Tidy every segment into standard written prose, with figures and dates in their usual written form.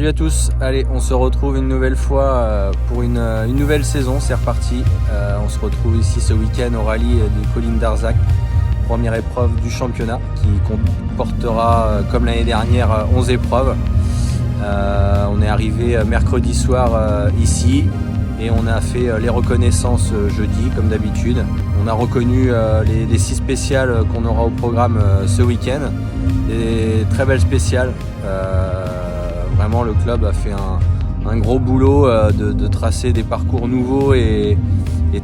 Salut à tous, allez on se retrouve une nouvelle fois pour une nouvelle saison, c'est reparti. On se retrouve ici ce week-end au rallye des collines d'Arzac, première épreuve du championnat qui comportera comme l'année dernière 11 épreuves. On est arrivé mercredi soir ici et on a fait les reconnaissances jeudi comme d'habitude. On a reconnu les 6 spéciales qu'on aura au programme ce week-end, des très belles spéciales. Vraiment le club a fait un gros boulot de tracer des parcours nouveaux et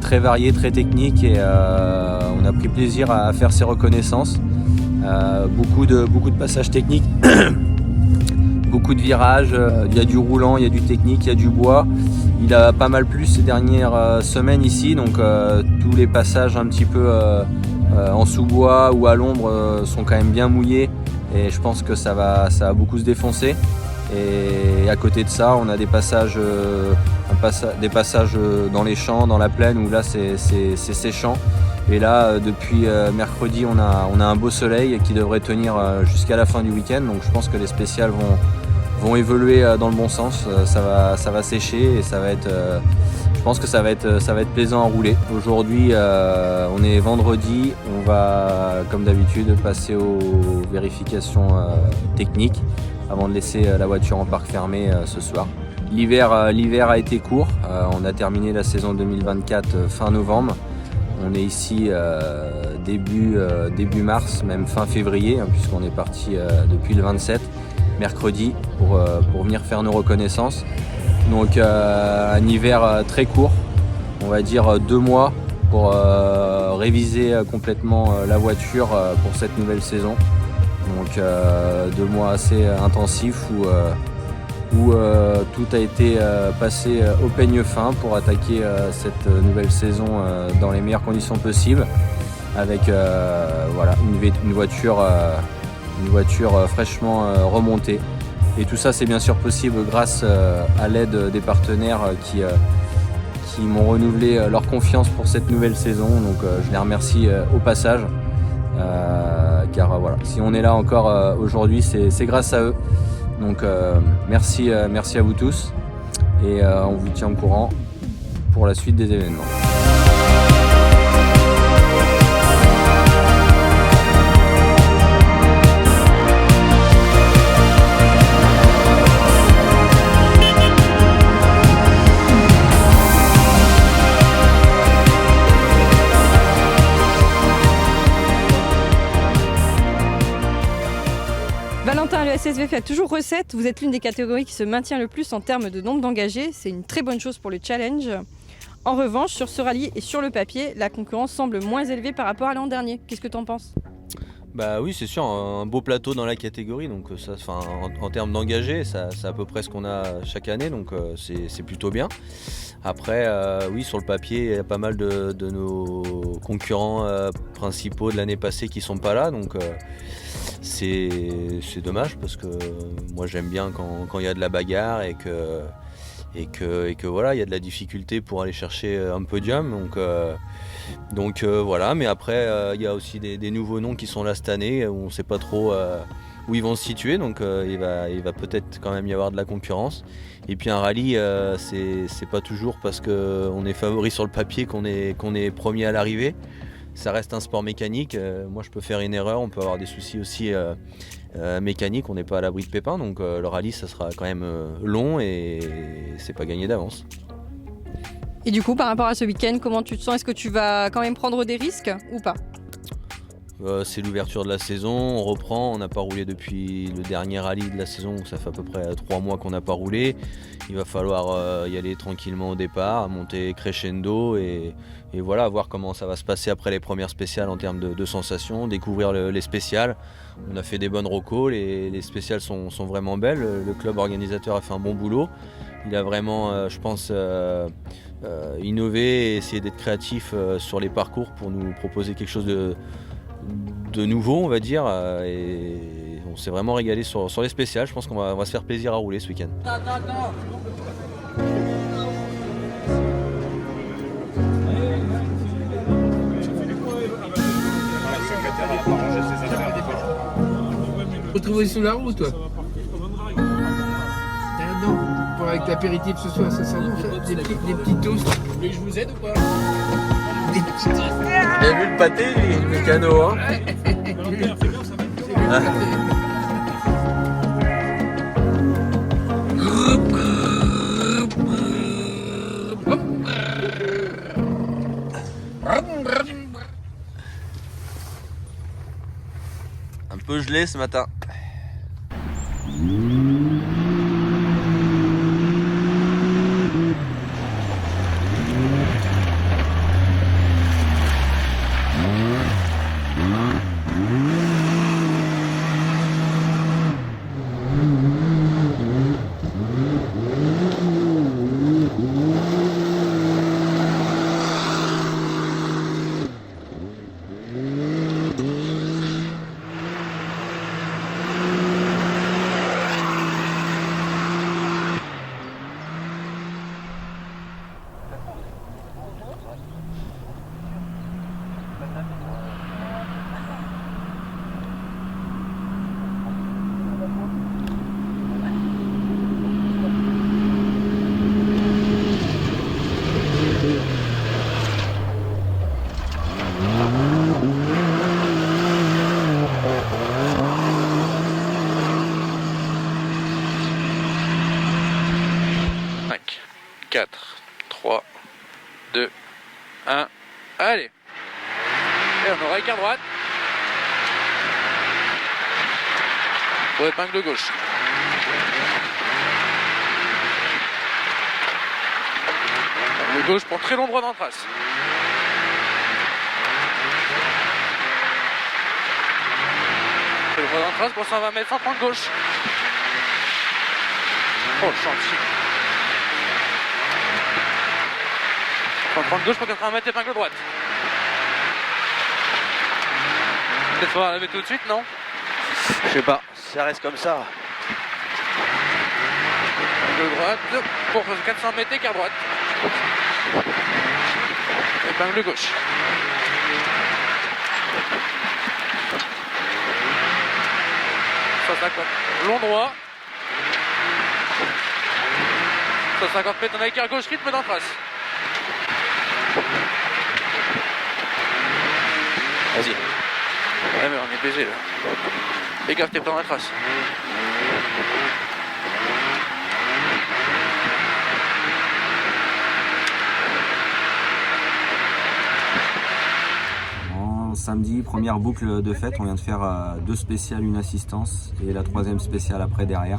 très variés, très techniques, et on a pris plaisir à faire ces reconnaissances. Beaucoup de passages techniques, beaucoup de virages, il y a du roulant, il y a du technique, il y a du bois. Il a pas mal plu ces dernières semaines ici, donc tous les passages un petit peu en sous-bois ou à l'ombre sont quand même bien mouillés, et je pense que ça va beaucoup se défoncer. Et à côté de ça, on a des passages dans les champs, dans la plaine, où là c'est séchant. Et là, depuis mercredi, on a un beau soleil qui devrait tenir jusqu'à la fin du week-end. Donc je pense que les spéciales vont évoluer dans le bon sens. Ça va sécher et ça va être, je pense que ça va être plaisant à rouler. Aujourd'hui, on est vendredi. On va, comme d'habitude, passer aux vérifications techniques avant de laisser la voiture en parc fermé ce soir. L'hiver a été court. On a terminé la saison 2024 fin novembre. On est ici début mars, même fin février, puisqu'on est parti depuis le 27, mercredi, pour venir faire nos reconnaissances. Donc un hiver très court, on va dire 2 mois pour réviser complètement la voiture pour cette nouvelle saison. Donc 2 mois assez intensifs où tout a été passé au peigne fin pour attaquer cette nouvelle saison dans les meilleures conditions possibles, avec une voiture fraîchement remontée. Et tout ça, c'est bien sûr possible grâce à l'aide des partenaires qui m'ont renouvelé leur confiance pour cette nouvelle saison. Donc je les remercie au passage, car voilà, si on est là encore aujourd'hui, c'est grâce à eux. Donc merci à vous tous, et on vous tient au courant pour la suite des événements. Valentin, le SSV fait toujours recette. Vous êtes l'une des catégories qui se maintient le plus en termes de nombre d'engagés. C'est une très bonne chose pour le challenge. En revanche, sur ce rallye et sur le papier, la concurrence semble moins élevée par rapport à l'an dernier. Qu'est-ce que tu en penses ? Bah oui, c'est sûr, un beau plateau dans la catégorie, donc ça, en termes d'engagés, c'est à peu près ce qu'on a chaque année, donc c'est plutôt bien. Après, oui, sur le papier, il y a pas mal de nos concurrents principaux de l'année passée qui sont pas là, donc c'est dommage, parce que moi j'aime bien quand il y a de la bagarre et que voilà, il y a de la difficulté pour aller chercher un podium, donc voilà. Mais après il y a aussi des nouveaux noms qui sont là cette année, où on ne sait pas trop où ils vont se situer, donc il va peut-être quand même y avoir de la concurrence. Et puis un rallye, c'est pas toujours parce qu'on est favori sur le papier qu'on est premier à l'arrivée. Ça reste un sport mécanique. Moi je peux faire une erreur, on peut avoir des soucis aussi mécaniques, on n'est pas à l'abri de pépins, donc le rallye ça sera quand même long et c'est pas gagné d'avance. Et du coup, par rapport à ce week-end, comment tu te sens ? Est-ce que tu vas quand même prendre des risques ou pas ? C'est l'ouverture de la saison, on reprend, on n'a pas roulé depuis le dernier rallye de la saison, ça fait à peu près 3 mois qu'on n'a pas roulé. Il va falloir y aller tranquillement au départ, monter crescendo et voilà, voir comment ça va se passer après les premières spéciales en termes de sensations, découvrir les spéciales. On a fait des bonnes recos, les spéciales sont vraiment belles, le club organisateur a fait un bon boulot. Il a vraiment, je pense, innové et essayé d'être créatif sur les parcours pour nous proposer quelque chose de nouveau, on va dire, et on s'est vraiment régalé sur les spéciales. Je pense qu'on va se faire plaisir à rouler ce week-end. Retrouver sur la route, toi. T'as avec l'apéritif ce soir, ça sent bon, ça. Des petits toasts. Vous voulez que je vous aide ou pas? Des petits toasts. Vous avez vu le pâté, le mécano, hein? Un peu gelé ce matin. Cinq, 4, 3, 2, 1, allez. Et on aura écart droite. Pour épingle gauche. Épingle gauche pour très long droit dans trace. Très long droit dans trace pour 120 mètres, 130 gauche. Oh le chantier. 130 gauche pour 80 mètres, épingle droite. Peut-être falloir la lever tout de suite, non? Je sais pas, ça reste comme ça. Épingle droite pour 400 mètres, écart droite. Épingle gauche. Long droit. 150 mètres en écart gauche, rythme dans trace. Vas-y. Ouais mais on est baisé là. Écarte tes pas dans la trace. Samedi, première boucle de fête, on vient de faire 2 spéciales, une assistance et la 3e spéciale après derrière.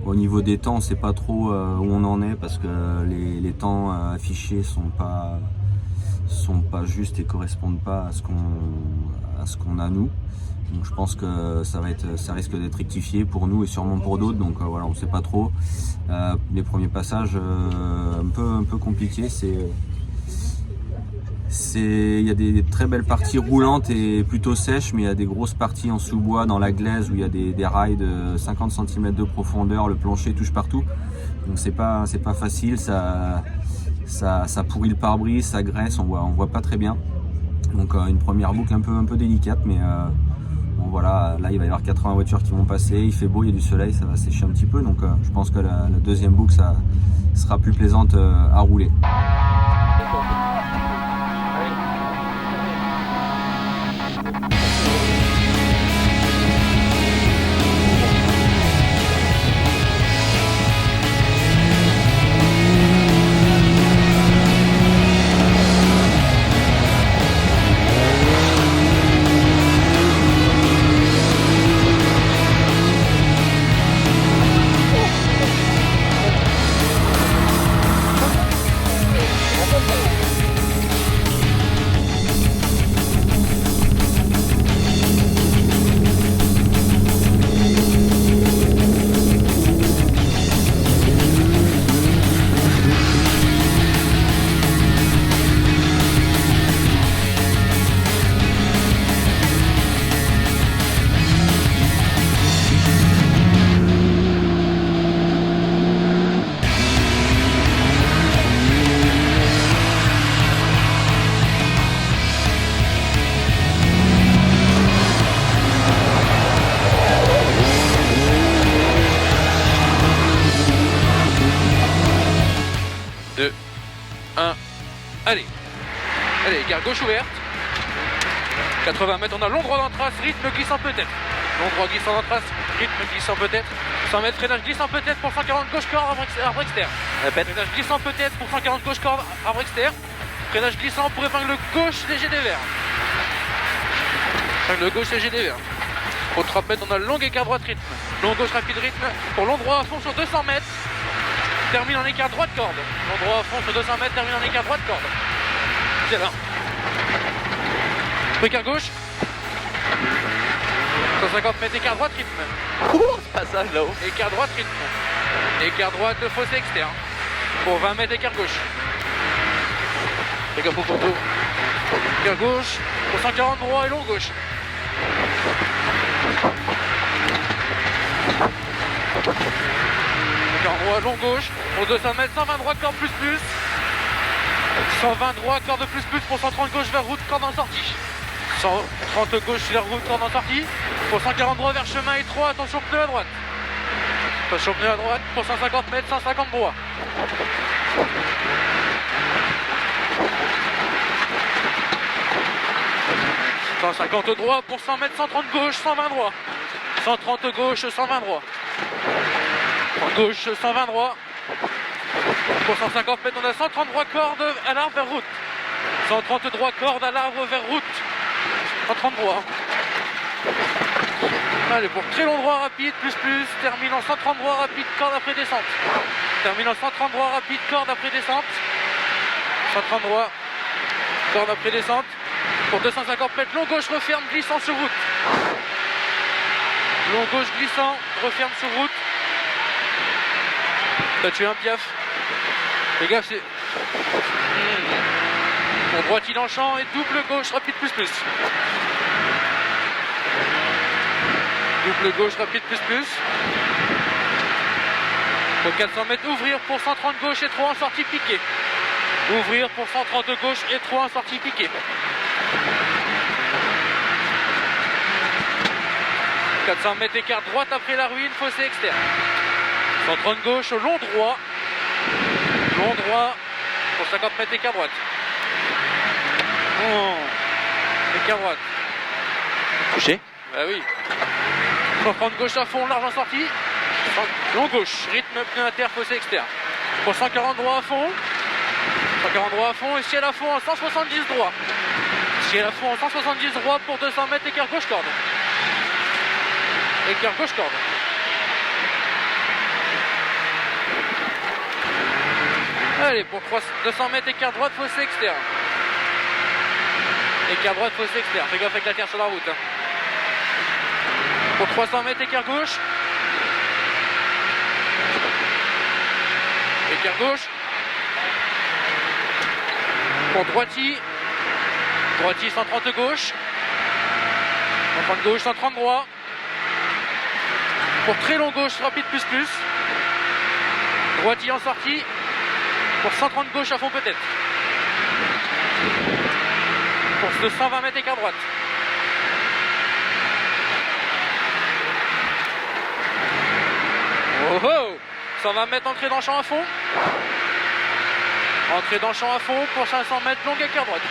Au niveau des temps, on ne sait pas trop où on en est parce que les temps affichés sont pas justes et correspondent pas à ce qu'on a nous. Donc je pense que ça risque d'être rectifié pour nous et sûrement pour d'autres. Donc voilà, on ne sait pas trop. Les premiers passages un peu compliqués. Il y a des très belles parties roulantes et plutôt sèches, mais il y a des grosses parties en sous-bois dans la glaise où il y a des rails de 50 cm de profondeur, le plancher touche partout. Donc c'est pas facile, ça pourrit le pare-brise, ça graisse, on voit pas très bien. Donc une première boucle un peu délicate, mais bon voilà, là il va y avoir 80 voitures qui vont passer, il fait beau, il y a du soleil, ça va sécher un petit peu. Donc je pense que la 2e boucle ça sera plus plaisante à rouler. 2, 1, allez. Allez, garde gauche ouverte. 80 mètres, on a long droit en trace, rythme glissant peut-être. Long droit glissant en trace, rythme glissant peut-être. 100 mètres, freinage glissant peut-être pour 140 gauche corde, arbre externe. Répète. Freinage glissant peut-être pour 140 gauche corde, arbre externe. Freinage glissant pour épingle gauche, léger des verts. Épingle gauche, léger des verts. Pour 30 mètres, on a long écart droite rythme. Long gauche rapide rythme pour long droit à fond sur 200 mètres. Termine en écart droite corde. Long droit à fond sur 200 mètres, termine en écart droite corde. C'est là. Écart gauche. 150 mètres écart droite rythme. Ce passage là-haut. Écart droite rythme. Écart droite fossé externe. Pour 20 mètres écart gauche. Écart pour poteau. Écart gauche. Pour 140 droit et long gauche. Écart droit, long gauche. Pour 200 mètres, 120 droit, corde plus plus. 120 droit, corde plus plus pour 130 gauche vers route, corde en sortie. 130 gauche vers route, corde en sortie. Pour 140 droit vers chemin étroit, attention pneu à droite. Attention pneu à droite pour 150 mètres, 150 droit. « 150 droit pour 100 mètres, 130 gauche, 120 droit. 130 gauche, 120 droit. 130 gauche, 120 droit. Pour 150 mètres, on a 130 droit corde à l'arbre vers route. 130 droit corde à l'arbre vers route. 130 droit. Allez, pour très long droit rapide, plus, termine en 130 droit rapide, corde après descente. Termine en 130 droit rapide, corde après descente. 130 droit, corde après descente. Pour 250 mètres, long gauche, referme, glissant sur route. Long gauche, glissant, referme sur route. T'as tué un piaf. Les gars, c'est... Pour droitier dans le champ et double gauche, rapide, plus. Double gauche, rapide, plus. Pour 400 mètres, ouvrir pour 130 gauche et 3 en sortie piquée. Ouvrir pour 130 gauche et 3 en sortie piquée. 400 mètres écart droite après la ruine, fossé externe. 130 gauche, long droit. Long droit pour 50 mètres écart droite. Oh. Écart droite. Touché. Bah oui. 130 gauche à fond, large en sortie. Long gauche, rythme pneu inter, fossé externe. Pour 140 droit à fond. 140 droit à fond et ciel à fond en 170 droit. Ciel à fond en 170 droit pour 200 mètres écart gauche corde. Écart gauche corde. Allez, pour 200 mètres écart droite, fossé externe. Écart droite, fossé externe. Fais gaffe avec la terre sur la route. Pour 300 mètres écart gauche. Écart gauche. Pour droitier. Droitier 130 gauche. 130 gauche, 130 droit. Pour très long gauche, rapide plus. Droitier en sortie. Pour 130 gauche à fond peut-être. Pour 120 mètres écart droite. Oh oh 120 mètres entrée dans le champ à fond. Entrée dans le champ à fond pour 500 mètres long écart droite.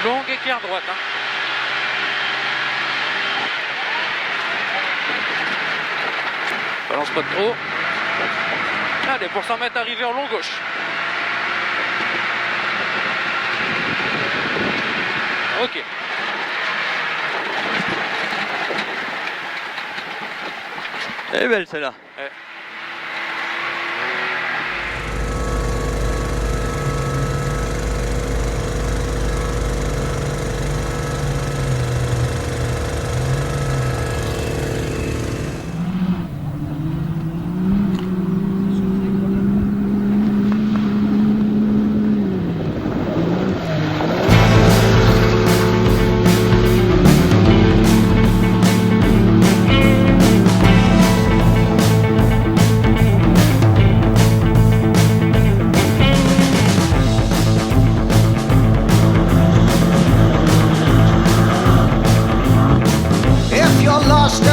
Long écart droite. Hein. Balance pas de trop. Allez, pour 100 mètres arrivé en long gauche. Ok. Elle est belle celle-là. Ouais.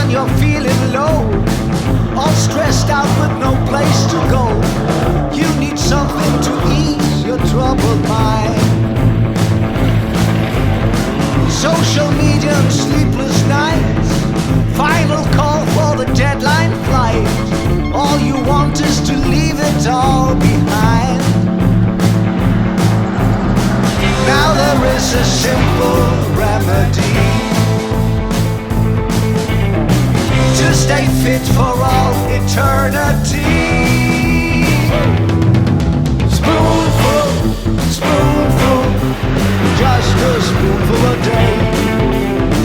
when you're feeling low, all stressed out with no place to go. You need something to ease your troubled mind. Social media and sleepless nights, final call for the deadline flight. All you want is to leave it all behind. Now there is a simple remedy to stay fit for all eternity. Spoonful, spoonful, just a spoonful a day.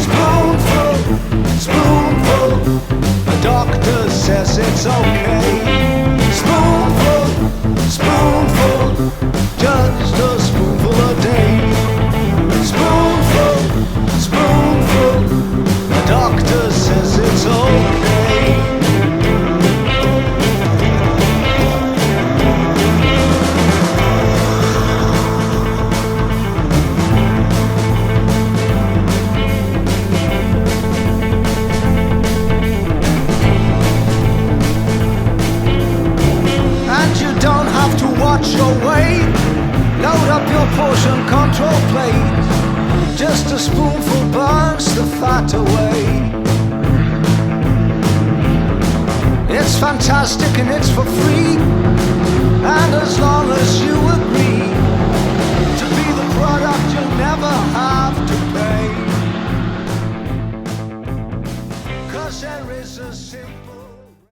Spoonful, spoonful, the doctor says it's okay. Spoonful, spoonful, just a spoonful a day. Spoonful, spoonful, the doctor says it's okay. Watch your weight, load up your portion control plate. Just a spoonful burns the fat away. It's fantastic and it's for free, and as long as you agree to be the product you'll never have to pay, 'cause there is a simple